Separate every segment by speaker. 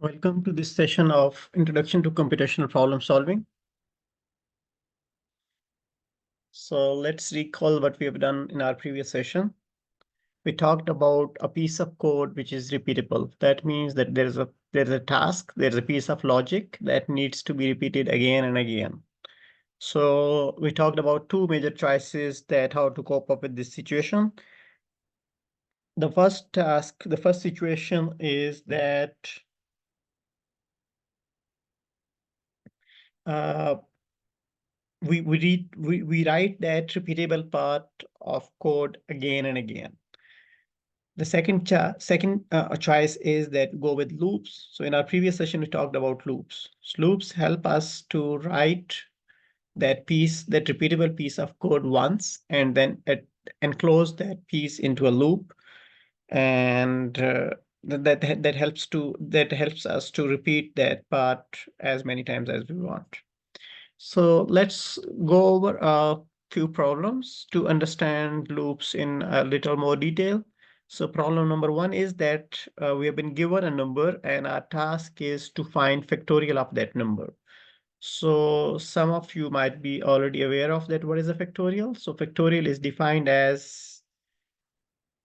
Speaker 1: Welcome to this session of Introduction to Computational Problem Solving. So let's recall what we have done in our previous session. We talked about a piece of code which is repeatable. That means that there's a task, there's a piece of logic that needs to be repeated again and again. So we talked about two major choices that how to cope up with this situation. The first situation is that uh, we write that repeatable part of code again and again. The second choice is that go with loops. So in our previous session, we talked about loops. So loops help us to write that repeatable piece of code once, and then enclose that piece into a loop, and that helps us to repeat that part as many times as we want. So let's go over a few problems to understand loops in a little more detail. So problem number one is that we have been given a number and our task is to find factorial of that number. So some of you might be already aware of that. What is a factorial? So factorial is defined as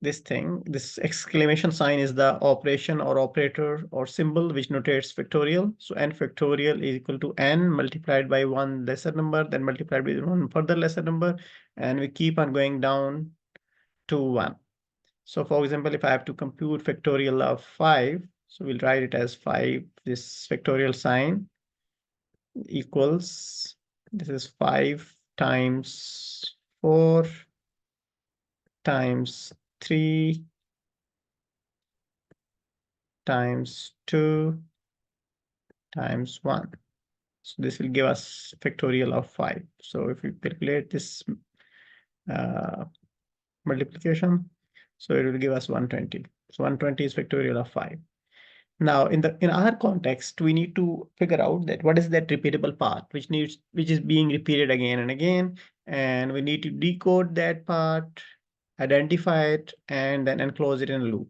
Speaker 1: this exclamation sign is the operation or operator or symbol which notates factorial. So n factorial is equal to n multiplied by one lesser number, then multiplied by one further lesser number, and we keep on going down to 1. So for example, if I have to compute factorial of 5, so we'll write it as 5, this factorial sign equals, this is 5 times 4 times 3 times 2 times 1. So this will give us factorial of 5. So if we calculate this multiplication, so it will give us 120. So 120 is factorial of 5. Now in our context, we need to figure out that what is that repeatable part which is being repeated again and again, and we need to decode that part, identify it, and then enclose it in a loop.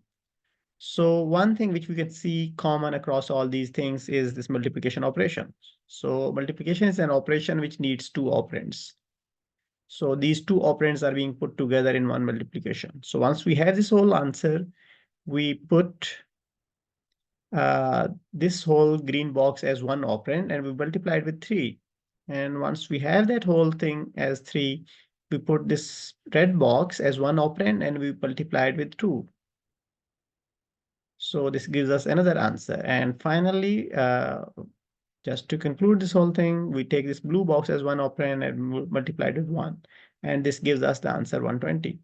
Speaker 1: So one thing which we can see common across all these things is this multiplication operation. So multiplication is an operation which needs two operands. So these two operands are being put together in one multiplication. So once we have this whole answer, we put this whole green box as one operand and we multiply it with 3. And once we have that whole thing as 3, we put this red box as one operand and we multiply it with 2. So this gives us another answer. And finally, just to conclude this whole thing, we take this blue box as one operand and multiply it with 1. And this gives us the answer 120.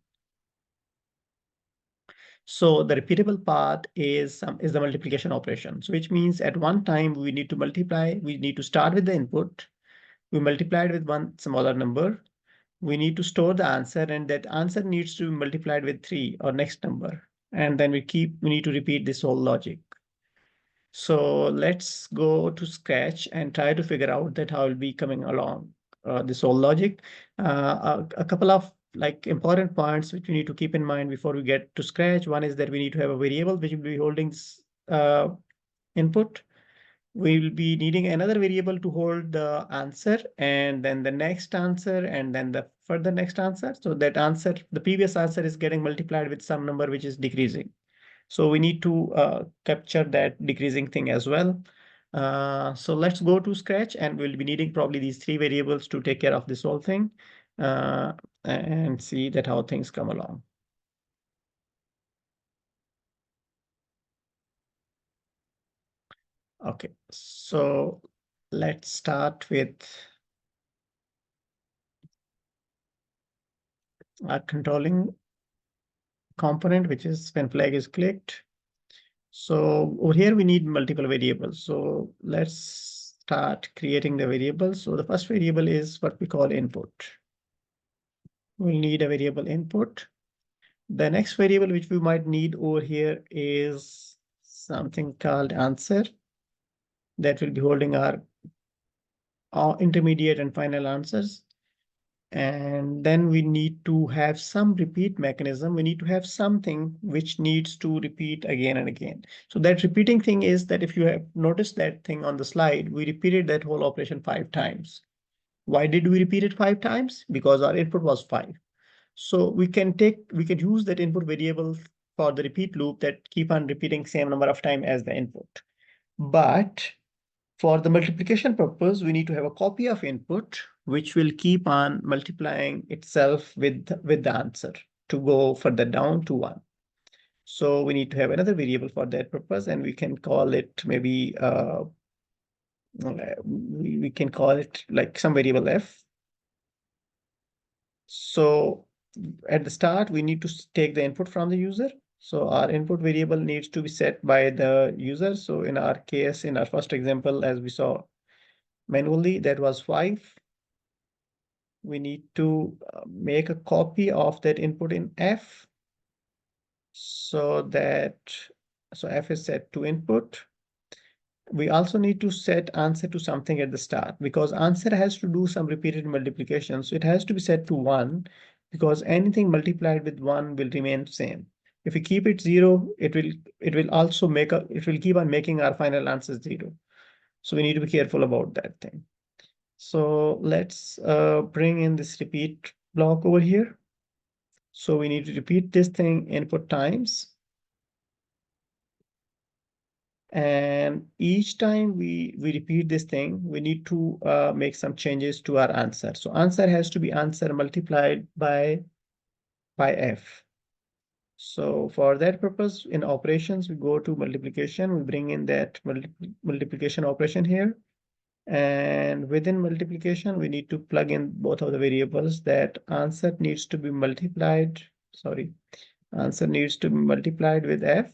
Speaker 1: So the repeatable part is the multiplication operation. So which means at one time we need to multiply, we need to start with the input. We multiply it with one smaller number. We need to store the answer, and that answer needs to be multiplied with 3 or next number. And then we need to repeat this whole logic. So let's go to Scratch and try to figure out that how it'll be coming along this whole logic. A couple of important points which we need to keep in mind before we get to Scratch. One is that we need to have a variable which will be holding input. We will be needing another variable to hold the answer, and then the next answer, and then the further next answer. So that answer, the previous answer, is getting multiplied with some number which is decreasing. So we need to capture that decreasing thing as well. So let's go to Scratch, and we'll be needing probably these 3 variables to take care of this whole thing and see that how things come along. Okay, so let's start with our controlling component, which is when flag is clicked. So over here, we need multiple variables. So let's start creating the variables. So the first variable is what we call input. We'll need a variable input. The next variable which we might need over here is something called answer that will be holding our intermediate and final answers. And then we need to have some repeat mechanism. We need to have something which needs to repeat again and again. So that repeating thing is that if you have noticed that thing on the slide, we repeated that whole operation 5 times. Why did we repeat it 5 times? Because our input was 5. So we can use that input variable for the repeat loop that keep on repeating same number of time as the input. But for the multiplication purpose, we need to have a copy of input, which will keep on multiplying itself with the answer to go further down to 1. So we need to have another variable for that purpose, and we can call it maybe, we can call it like some variable f. So at the start, we need to take the input from the user. So our input variable needs to be set by the user. So in our case, in our first example, as we saw manually, that was 5. We need to make a copy of that input in f, so f is set to input. We also need to set answer to something at the start, because answer has to do some repeated multiplication. So it has to be set to 1, because anything multiplied with 1 will remain same. If we keep it 0, it will also keep on making our final answer 0. So we need to be careful about that thing. So let's bring in this repeat block over here. So we need to repeat this thing input times. And each time we repeat this thing, we need to make some changes to our answer. So answer has to be answer multiplied by f. So for that purpose, in operations, we go to multiplication. We bring in that multiplication operation here. And within multiplication, we need to plug in both of the variables. That answer needs to be multiplied. Answer needs to be multiplied with f.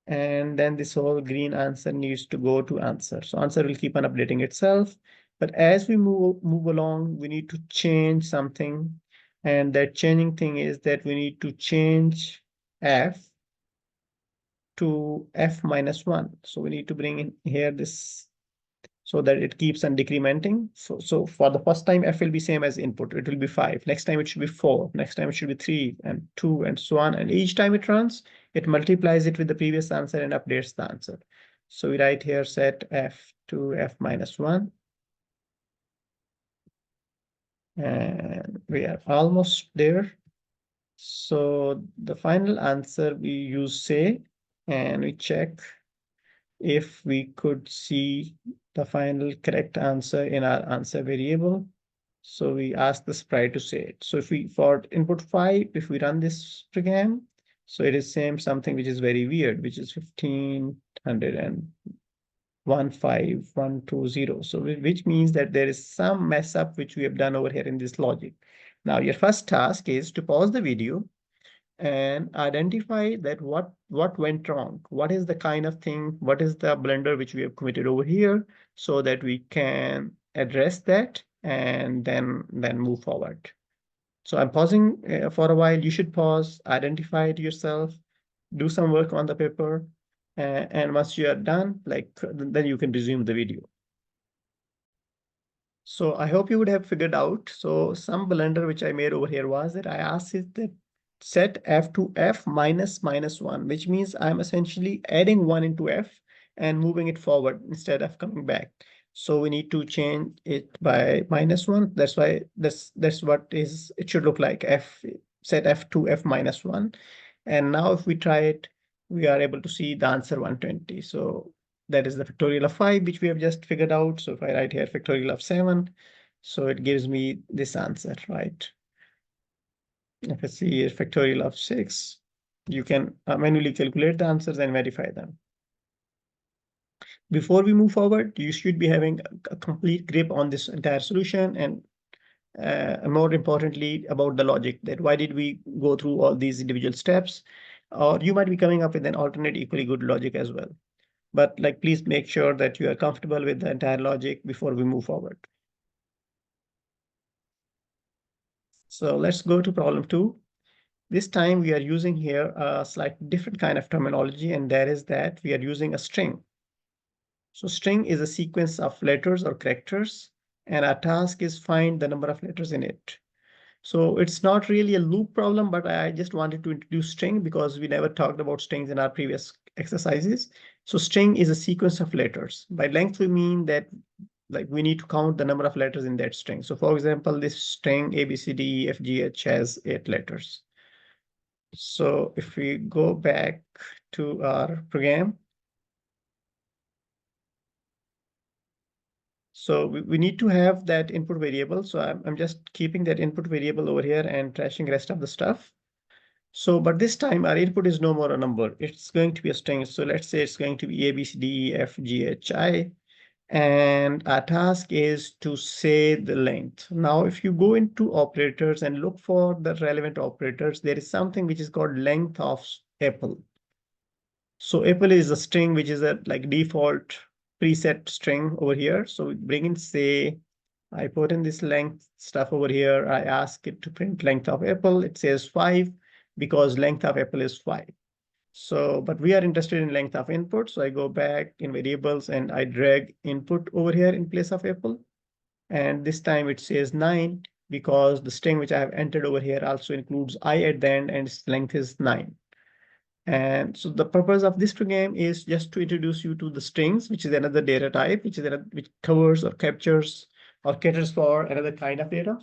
Speaker 1: And then this whole green answer needs to go to answer. So answer will keep on updating itself. But as we move along, we need to change something. And that changing thing is that we need to change f to f minus 1. So we need to bring in here this, so that it keeps on decrementing. So for the first time, f will be same as input. It will be 5. Next time it should be 4. Next time it should be 3 and 2 and so on. And each time it runs, it multiplies it with the previous answer and updates the answer. So we write here set f to f minus 1. And we are almost there. So the final answer, we use say, and we check if we could see the final correct answer in our answer variable. So we ask the sprite to say it. So if we, for input 5, if we run this program, so it is same something which is very weird, which is 15,15120. So which means that there is some mess up which we have done over here in this logic. Now your first task is to pause the video and identify that what went wrong. What is the kind of thing, what is the blunder which we have committed over here, so that we can address that and then move forward. So I'm pausing for a while. You should pause, identify it yourself, do some work on the paper, and once you are done, then you can resume the video. So I hope you would have figured out. So some blunder which I made over here was that I asked it that set f to f minus 1, which means I'm essentially adding 1 into f and moving it forward instead of coming back. So we need to change it by -1. That's why that's what it should look like, set f to f minus 1. And now if we try it, we are able to see the answer 120. So that is the factorial of 5, which we have just figured out. So if I write here factorial of 7, so it gives me this answer, right? If I see here factorial of 6, you can manually calculate the answers and verify them. Before we move forward, you should be having a complete grip on this entire solution, and more importantly about the logic, that why did we go through all these individual steps, or you might be coming up with an alternate equally good logic as well. But please make sure that you are comfortable with the entire logic before we move forward. So let's go to problem 2. This time we are using here a slightly different kind of terminology, and that is that we are using a string. So string is a sequence of letters or characters and our task is find the number of letters in it. So it's not really a loop problem, but I just wanted to introduce string because we never talked about strings in our previous exercises. So string is a sequence of letters. By length, we mean that like we need to count the number of letters in that string. So for example, this string A, B, C, D, E, F, G, H has 8 letters. So if we go back to our program, so we need to have that input variable. So I'm just keeping that input variable over here and trashing rest of the stuff. So, but this time our input is no more a number. It's going to be a string. So let's say it's going to be A, B, C, D, E, F, G, H, I. And our task is to say the length. Now, if you go into operators and look for the relevant operators, there is something which is called length of apple. So apple is a string, which is a like default preset string over here. So we bring in say, I put in this length stuff over here. I ask it to print length of apple. It says 5 because length of apple is 5. So, but we are interested in length of input. So I go back in variables and I drag input over here in place of apple. And this time it says 9 because the string which I have entered over here also includes I at the end and its length is 9. And so the purpose of this program is just to introduce you to the strings, which is another data type, which covers or captures or caters for another kind of data.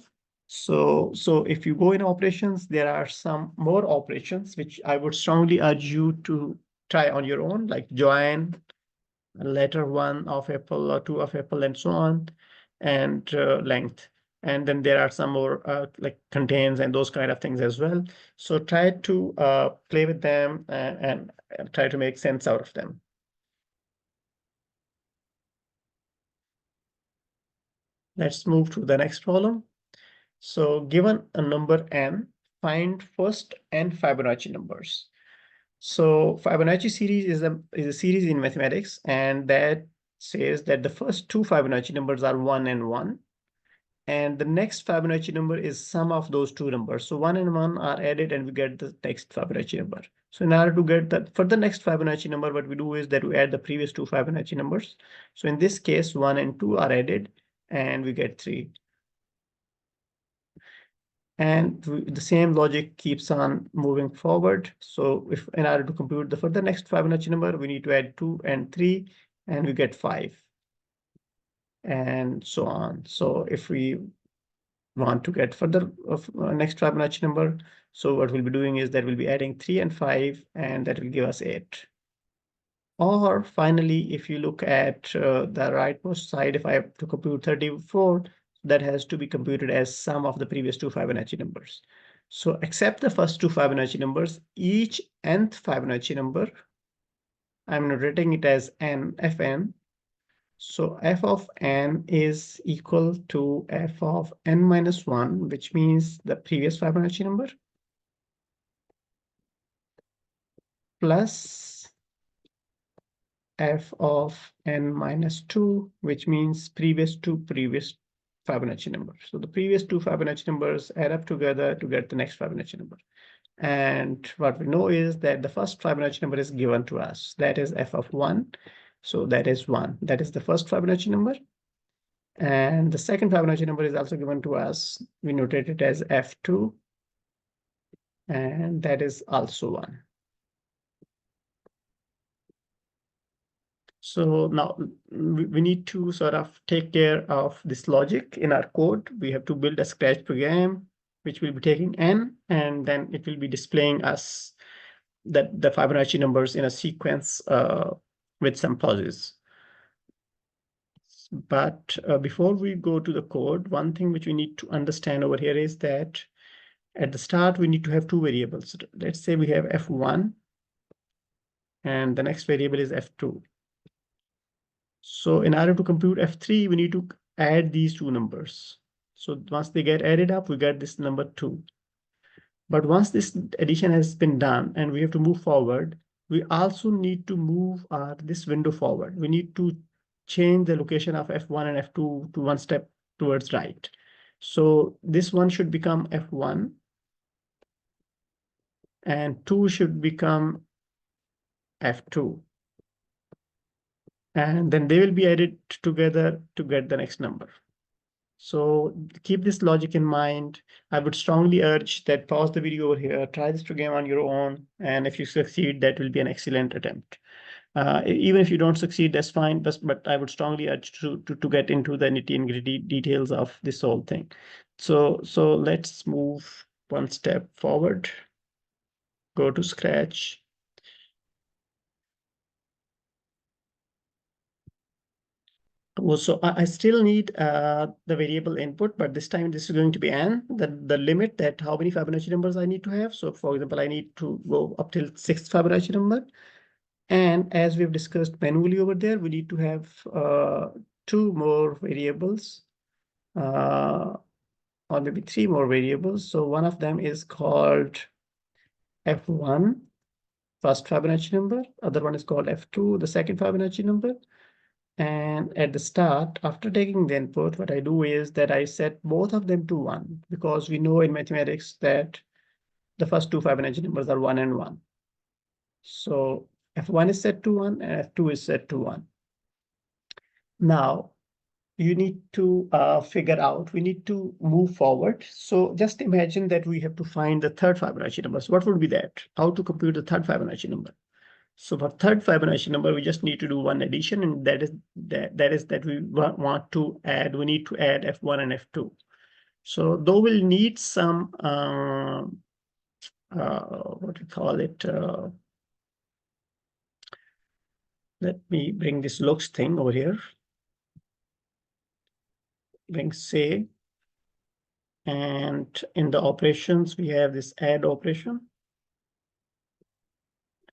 Speaker 1: So if you go in operations, there are some more operations which I would strongly urge you to try on your own, like join, letter 1 of apple or 2 of apple, and so on, and length. And then there are some more like contains and those kind of things as well. So try to play with them and try to make sense out of them. Let's move to the next problem. So given a number n, find first n Fibonacci numbers. So Fibonacci series is a series in mathematics, and that says that the first 2 Fibonacci numbers are 1 and 1. And the next Fibonacci number is sum of those 2 numbers. So 1 and 1 are added and we get the next Fibonacci number. So in order to get that for the next Fibonacci number, what we do is that we add the previous 2 Fibonacci numbers. So in this case, 1 and 2 are added and we get 3. And the same logic keeps on moving forward. So if in order to compute for the next Fibonacci number, we need to add 2 and 3 and we get 5. And so on. So if we want to get further of next Fibonacci number, so what we'll be doing is that we'll be adding 3 and 5, and that will give us 8. Or finally, if you look at the rightmost side, if I have to compute 34, that has to be computed as sum of the previous 2 Fibonacci numbers. So except the first 2 Fibonacci numbers, each nth Fibonacci number, I'm notating it as n, fn. So f of n is equal to f of n minus 1, which means the previous Fibonacci number, plus f of n minus 2, which means previous Fibonacci number. So the previous 2 Fibonacci numbers add up together to get the next Fibonacci number. And what we know is that the first Fibonacci number is given to us. That is f of 1. So that is 1. That is the first Fibonacci number. And the second Fibonacci number is also given to us. We notate it as f2. And that is also 1. So now we need to sort of take care of this logic in our code. We have to build a Scratch program, which will be taking n, and then it will be displaying us that the Fibonacci numbers in a sequence with some pauses. But before we go to the code, one thing which we need to understand over here is that at the start, we need to have 2 variables. Let's say we have f1, and the next variable is f2. So in order to compute f3, we need to add these 2 numbers. So once they get added up, we get this number 2. But once this addition has been done and we have to move forward, we also need to move this window forward. We need to change the location of f1 and f2 to 1 step towards right. So this one should become f1 and 2 should become f2. And then they will be added together to get the next number. So keep this logic in mind. I would strongly urge that pause the video over here, try this program on your own, and if you succeed, that will be an excellent attempt. Even if you don't succeed, that's fine, but I would strongly urge to get into the nitty-gritty details of this whole thing. So let's move one step forward, go to Scratch. So I still need the variable input, but this time this is going to be n, the limit that how many Fibonacci numbers I need to have. So for example, I need to go up till 6th Fibonacci number. And as we've discussed manually over there, we need to have 2 more variables, or maybe 3 more variables. So one of them is called F1, first Fibonacci number. Other one is called F2, the second Fibonacci number. And at the start, after taking the input, what I do is that I set both of them to 1, because we know in mathematics that the first 2 Fibonacci numbers are 1 and 1. So F1 is set to 1 and F2 is set to 1. Now, you need to figure out, we need to move forward. So just imagine that we have to find the third Fibonacci number. So what would be that? How to compute the third Fibonacci number? So for third Fibonacci number, we just need to do one addition, and that is that we want to add. We need to add F1 and F2. So though we'll need some what do you call it? Let me bring this looks thing over here. Bring say, and in the operations we have this add operation.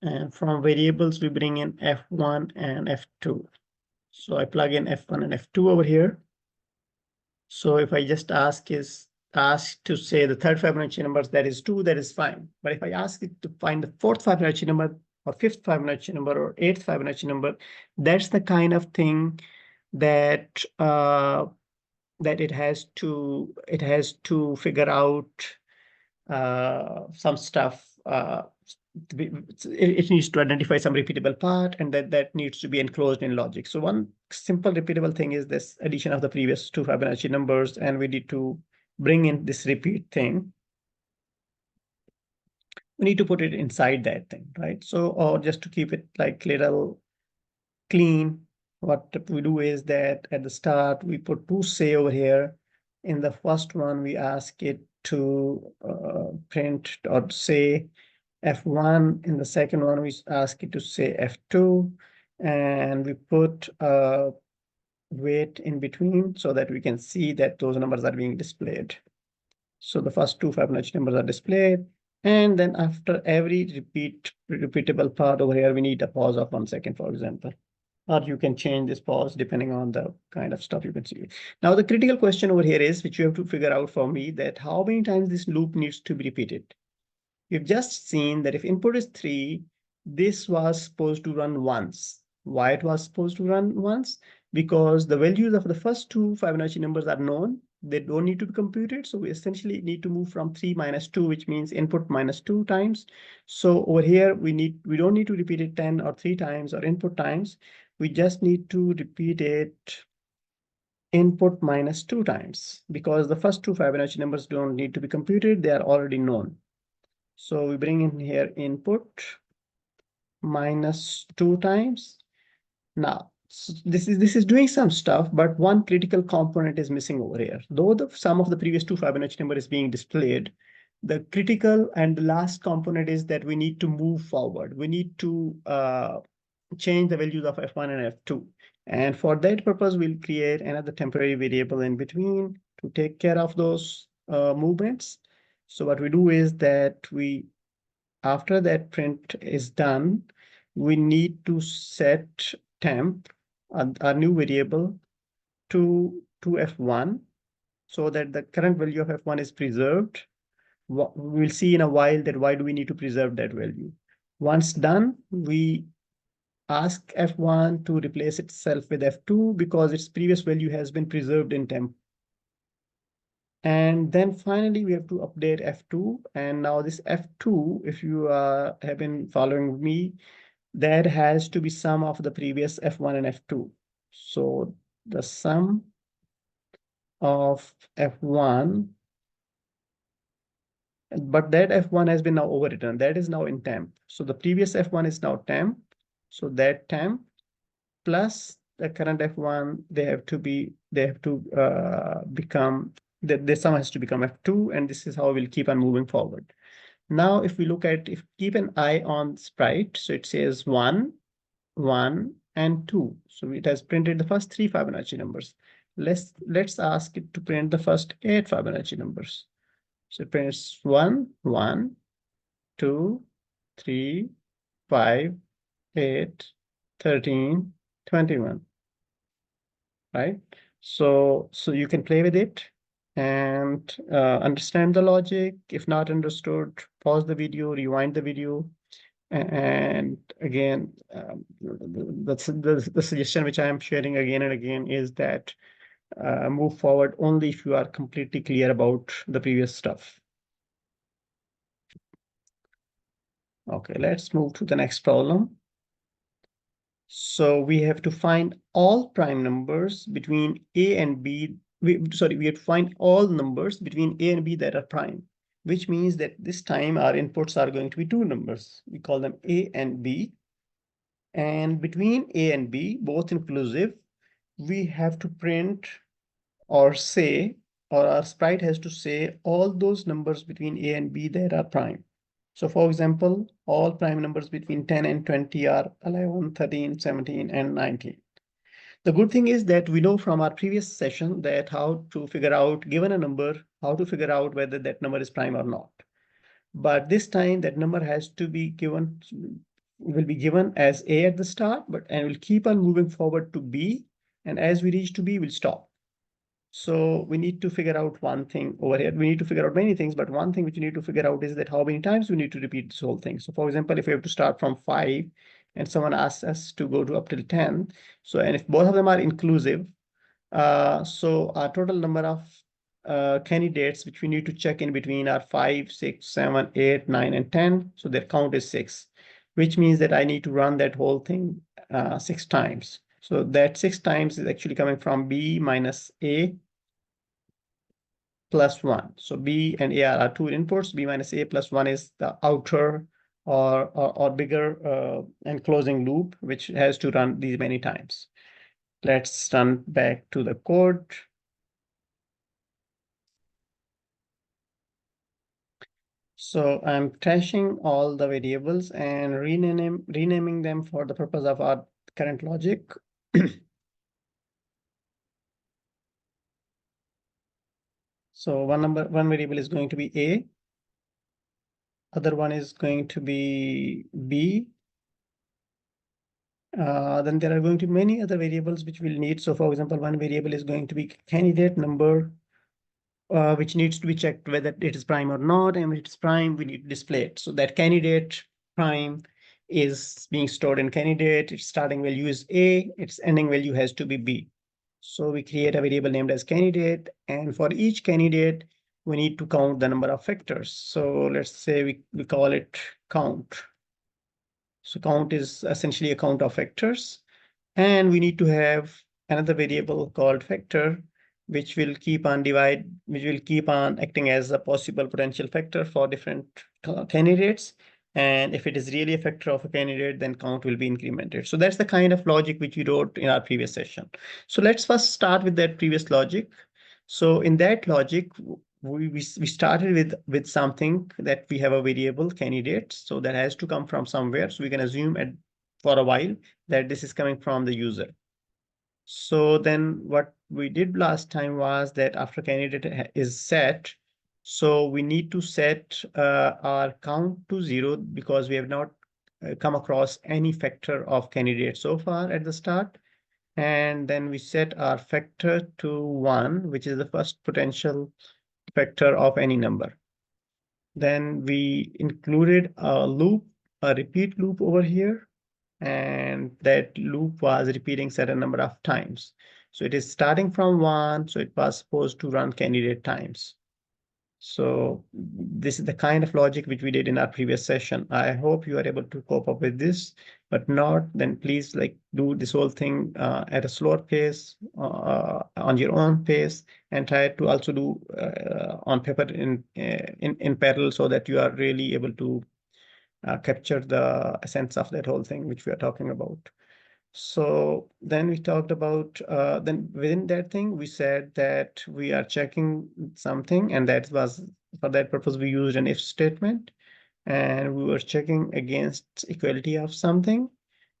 Speaker 1: And from variables, we bring in F1 and F2. So I plug in F1 and F2 over here. So if I just ask to say the third Fibonacci numbers, that is 2, that is fine. But if I ask it to find the fourth Fibonacci number or fifth Fibonacci number or eighth Fibonacci number, that's the kind of thing that that it has to figure out some stuff. It needs to identify some repeatable part, and that needs to be enclosed in logic. So one simple repeatable thing is this addition of the previous 2 Fibonacci numbers, and we need to bring in this repeat thing. We need to put it inside that thing, right? So, or just to keep it like little clean, what we do is that at the start, we put 2 say over here. In the first one, we ask it to print or say F1. In the second one, we ask it to say F2, and we put a weight in between so that we can see that those numbers are being displayed. So the first 2 Fibonacci numbers are displayed. And then after every repeatable part over here, we need a pause of 1 second, for example. Or you can change this pause depending on the kind of stuff you can see. Now, the critical question over here is, which you have to figure out for me, that how many times this loop needs to be repeated. You've just seen that if input is 3, this was supposed to run once. Why it was supposed to run once? Because the values of the first 2 Fibonacci numbers are known. They don't need to be computed. So we essentially need to move from 3 minus 2, which means input minus 2 times. So over here, we don't need to repeat it 10 or 3 times or input times. We just need to repeat it input minus 2 times, because the first 2 Fibonacci numbers don't need to be computed. They are already known. So we bring in here input minus 2 times. Now, this is doing some stuff, but one critical component is missing over here. Though the sum of the previous 2 Fibonacci number is being displayed, the critical and the last component is that we need to move forward. We need to change the values of F1 and F2. And for that purpose, we'll create another temporary variable in between to take care of those movements. So what we do is that after that print is done, we need to set temp, a new variable, to F1, so that the current value of F1 is preserved. We'll see in a while that why do we need to preserve that value. Once done, we ask F1 to replace itself with F2 because its previous value has been preserved in temp. And then finally, we have to update F2. And now this F2, if you have been following me, that has to be sum of the previous F1 and F2. So the sum of F1, but that F1 has been now overwritten. That is now in temp. So the previous F1 is now temp. So that temp plus the current F1, they have to become, the sum has to become F2, and this is how we'll keep on moving forward. Now, if we look at, if keep an eye on sprite, so it says 1, 1, and 2. So it has printed the first 3 Fibonacci numbers. Let's ask it to print the first 8 Fibonacci numbers. So it prints 1, 1, 2, 3, 5, 8, 13, 21. Right? So you can play with it and understand the logic. If not understood, pause the video, rewind the video. And again, the suggestion which I am sharing again and again is that move forward only if you are completely clear about the previous stuff. Okay, let's move to the next problem. So we have to find all prime numbers between A and B. We have to find all numbers between A and B that are prime, which means that this time our inputs are going to be 2 numbers. We call them A and B. And between A and B, both inclusive, we have to print or say, or our sprite has to say all those numbers between A and B that are prime. So for example, all prime numbers between 10 and 20 are 11, 13, 17, and 19. The good thing is that we know from our previous session that how to figure out, given a number, how to figure out whether that number is prime or not. But this time that number has to be given, will be given as A at the start, and will keep on moving forward to B. And as we reach to B, we'll stop. So we need to figure out one thing over here. We need to figure out many things, but one thing which we need to figure out is that how many times we need to repeat this whole thing. So for example, if we have to start from 5 and someone asks us to go to up till 10, so and if both of them are inclusive, so our total number of candidates which we need to check in between are 5, 6, 7, 8, 9, and 10. So their count is 6, which means that I need to run that whole thing 6 times. So that 6 times is actually coming from B minus A plus 1. So B and A are 2 inputs. B minus A plus 1 is the outer or bigger enclosing loop, which has to run these many times. Let's run back to the code. So I'm trashing all the variables and renaming them for the purpose of our current logic. So one variable is going to be A, other one is going to be B. Then there are going to be many other variables which we'll need. So for example, one variable is going to be candidate number, which needs to be checked whether it is prime or not. And if it's prime, we need to display it. So that candidate prime is being stored in candidate. Its starting value is A, its ending value has to be B. So we create a variable named as candidate, and for each candidate, we need to count the number of factors. So let's say we call it count. So count is essentially a count of factors, and we need to have another variable called factor, which will keep on acting as a possible potential factor for different candidates. And if it is really a factor of a candidate, then count will be incremented. So that's the kind of logic which we wrote in our previous session. So let's first start with that previous logic. So in that logic, we started with something that we have a variable candidate. So that has to come from somewhere. So we can assume for a while that this is coming from the user. So then what we did last time was that after candidate is set, so we need to set our count to 0 because we have not come across any factor of candidate so far at the start. And then we set our factor to 1, which is the first potential factor of any number. Then we included a loop, a repeat loop over here, and that loop was repeating certain number of times. So it is starting from 1, so it was supposed to run candidate times. So this is the kind of logic which we did in our previous session. I hope you are able to cope up with this, but not, then please like do this whole thing at a slower pace, on your own pace, and try to also do on paper in parallel, so that you are really able to capture the essence of that whole thing which we are talking about. So then we talked about, then within that thing, we said that we are checking something, and that was, for that purpose, we used an if statement, and we were checking against equality of something.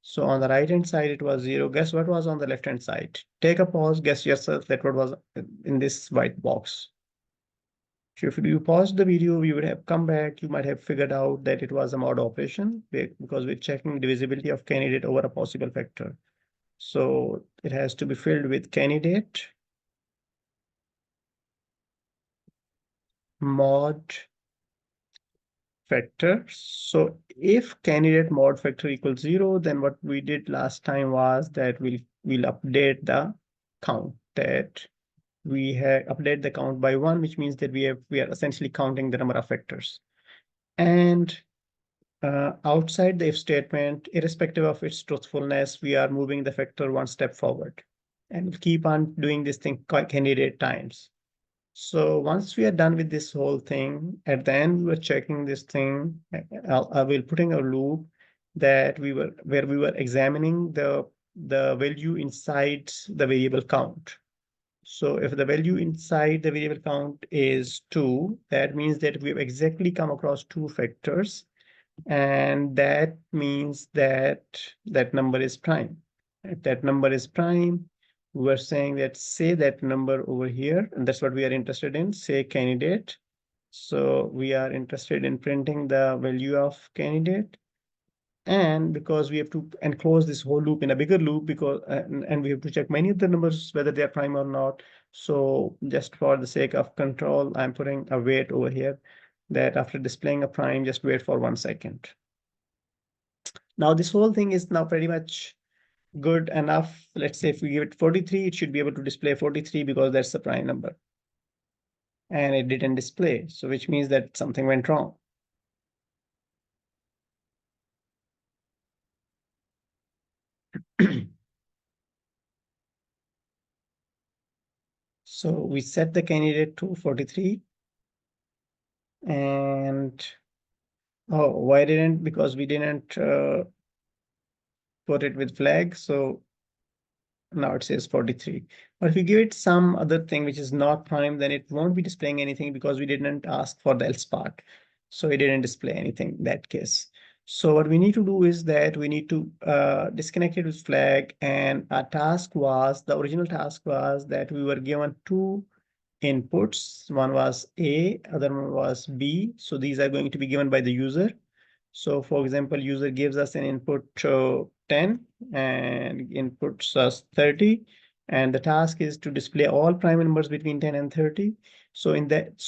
Speaker 1: So on the right hand side, it was 0. Guess what was on the left hand side? Take a pause, guess yourself that what was in this white box. So if you paused the video, you would have come back, you might have figured out that it was a mod operation, because we're checking divisibility of candidate over a possible factor. So it has to be filled with candidate mod factor. So if candidate mod factor equals 0, then what we did last time was that we'll update the count, that we have update the count by 1, which means that we are essentially counting the number of factors. And outside the if statement, irrespective of its truthfulness, we are moving the factor one step forward, and we'll keep on doing this thing candidate times. So once we are done with this whole thing, at the end, we were checking this thing. I will putting a loop that where we were examining the value inside the variable count. So if the value inside the variable count is 2, that means that we've exactly come across 2 factors, and that means that that number is prime. If that number is prime, we're saying that, say that number over here, and that's what we are interested in, say candidate. So we are interested in printing the value of candidate. And because we have to enclose this whole loop in a bigger loop, because and we have to check many of the numbers whether they are prime or not. So just for the sake of control, I'm putting a wait over here, that after displaying a prime, just wait for 1 second. Now this whole thing is now pretty much good enough. Let's say if we give it 43, it should be able to display 43 because that's the prime number. And it didn't display, so which means that something went wrong. So we set the candidate to 43. And oh, why didn't? Because we didn't put it with flag. So now it says 43. But if we give it some other thing which is not prime, then it won't be displaying anything because we didn't ask for the else part. So it didn't display anything in that case. So what we need to do is that we need to disconnect it with flag. And our task was, the original task was that we were given 2 inputs. One was A, other one was B. So these are going to be given by the user. So for example, user gives us an input 10 and inputs us 30. And the task is to display all prime numbers between 10 and 30. So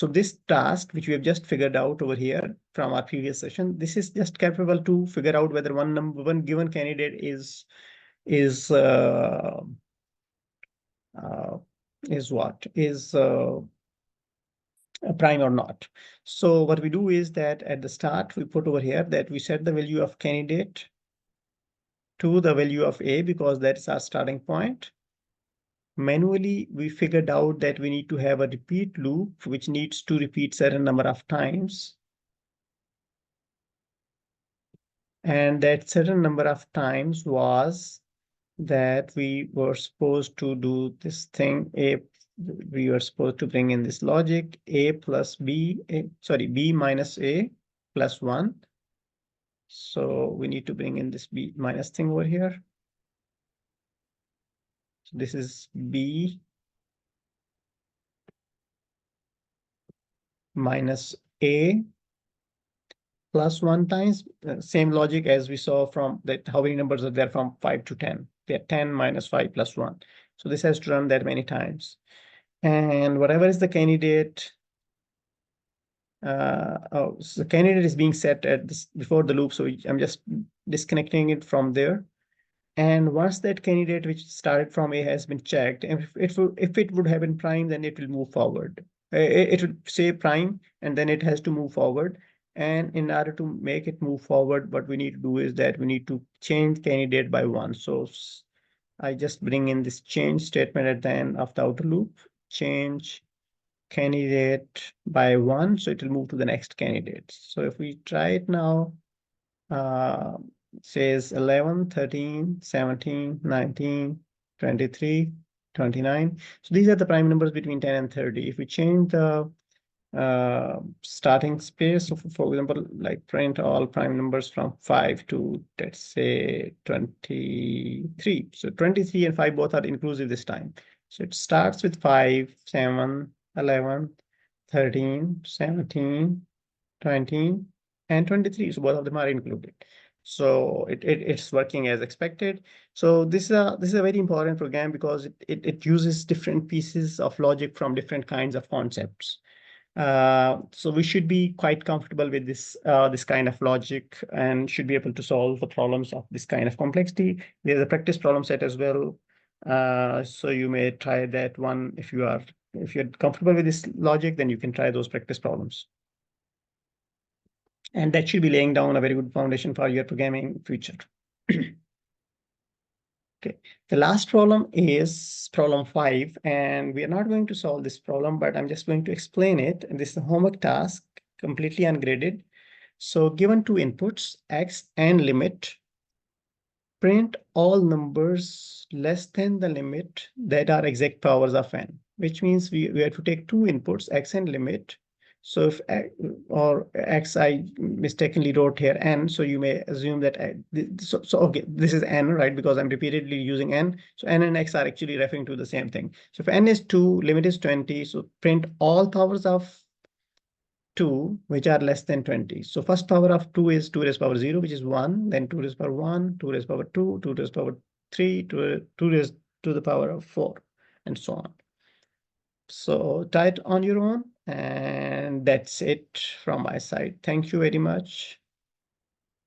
Speaker 1: this task, which we have just figured out over here from our previous session, this is just capable to figure out whether one given candidate is what is prime or not. So what we do is that at the start, we put over here that we set the value of candidate to the value of A because that's our starting point. Manually, we figured out that we need to have a repeat loop, which needs to repeat certain number of times. And that certain number of times was that we were supposed to do this thing, we were supposed to bring in this logic, A plus B, B minus A plus 1. So we need to bring in this B minus thing over here. So this is B minus A plus 1 times, same logic as we saw from that, how many numbers are there from 5 to 10. They're 10 minus 5 plus 1. So this has to run that many times. And whatever is the candidate, so the candidate is being set at this before the loop. So I'm just disconnecting it from there. And once that candidate which started from A has been checked, and if it would have been prime, then it will move forward. It would say prime, and then it has to move forward. And in order to make it move forward, what we need to do is that we need to change candidate by one. So I just bring in this change statement at the end of the outer loop, change candidate by one, so it will move to the next candidate. So if we try it now, it says 11, 13, 17, 19, 23, 29. So these are the prime numbers between 10 and 30. If we change the starting space, so for example, like print all prime numbers from 5 to, let's say, 23. So 23 and 5 both are inclusive this time. So it starts with 5, 7, 11, 13, 17, 20, and 23. So both of them are included. So it's working as expected. So this is a very important program because it uses different pieces of logic from different kinds of concepts. So we should be quite comfortable with this kind of logic and should be able to solve the problems of this kind of complexity. There's a practice problem set as well. So you may try that one if you're comfortable with this logic, then you can try those practice problems. And that should be laying down a very good foundation for your programming future. Okay, the last problem is problem 5, and we are not going to solve this problem, but I'm just going to explain it. And this is a homework task, completely ungraded. So given two inputs, x and limit, print all numbers less than the limit that are exact powers of n, which means we have to take two inputs, x and limit. So if or x, I mistakenly wrote here n, so you may assume that so okay, this is n, right? Because I'm repeatedly using n. So n and x are actually referring to the same thing. So if n is 2, limit is 20, so print all powers of 2 which are less than 20. So first power of 2 is 2 raised power 0, which is 1, then 2 raised power 1, 2 raised power 2, 2 raised power 3, 2 raised to the power of 4, and so on. So try it on your own, and that's it from my side. Thank you very much.